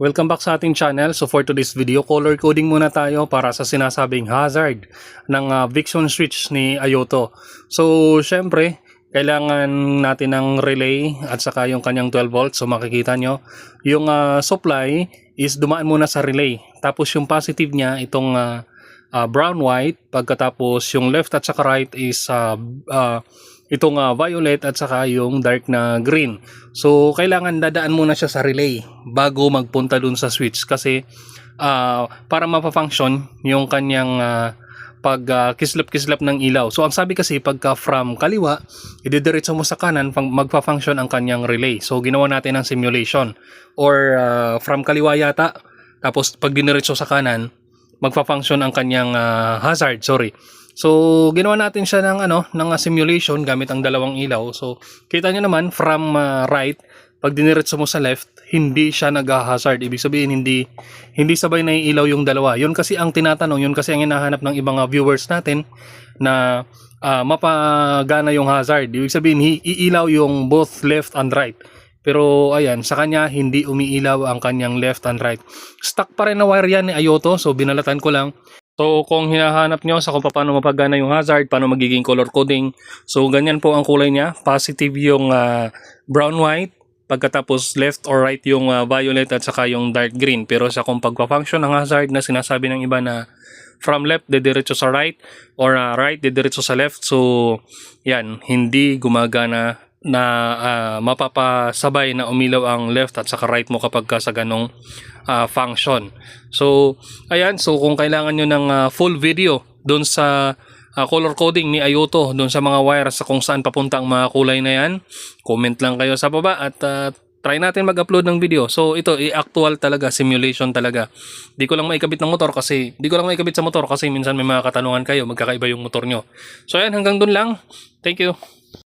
Welcome back sa ating channel. So for today's video, color coding muna tayo para sa sinasabing hazard ng Vixon switch ni Ayoto. So syempre, kailangan natin ng relay at saka yung kanyang 12 volts. So makikita nyo, yung supply is dumaan muna sa relay. Tapos yung positive niya, itong brown-white. Pagkatapos yung left at saka right is itong violet at saka yung dark na green. So kailangan dadaan muna siya sa relay bago magpunta dun sa switch kasi para mapafunction yung kanyang pag kislap-kislap ng ilaw. So ang sabi kasi pagka from kaliwa, ididiretso mo sa kanan, magpa-function ang kanyang relay. So ginawa natin ng simulation or from kaliwa yata, tapos pag diniretso sa kanan, magpa-function ang kanyang hazard, sorry. So ginawa natin siya ng simulation gamit ang dalawang ilaw. So kita nyo naman from right, pag diniretso mo sa left, hindi siya nag-hazard. Ibig sabihin hindi sabay na ilaw yung dalawa. Yun kasi ang tinatanong, yun kasi ang hinahanap ng ibang viewers natin na mapagana yung hazard. Ibig sabihin iilaw yung both left and right. Pero ayan, sa kanya hindi umiilaw ang kanyang left and right. Stuck pa rin na wire yan ni Ayoto, so binalatan ko lang. So kung hinahanap nyo sa kung paano mapagana yung hazard, paano magiging color coding, so ganyan po ang kulay niya. Positive yung brown-white, pagkatapos left or right yung violet at saka yung dark green. Pero sa kung pagpa-function ng hazard na sinasabi ng iba na from left dediretso sa right or right dediretso sa left, so yan, hindi gumagana na mapapasabay na umilaw ang left at saka right mo kapag sa ganong function. So ayan, so kung kailangan nyo ng full video doon sa color coding ni Ayoto, doon sa mga wires sa kung saan papunta ang mga kulay na yan, comment lang kayo sa baba at try natin mag-upload ng video. So ito actual talaga, simulation talaga. Di ko lang maikabit ng motor kasi minsan may mga katanungan kayo, magkakaiba yung motor nyo. So ayan, hanggang doon lang. Thank you.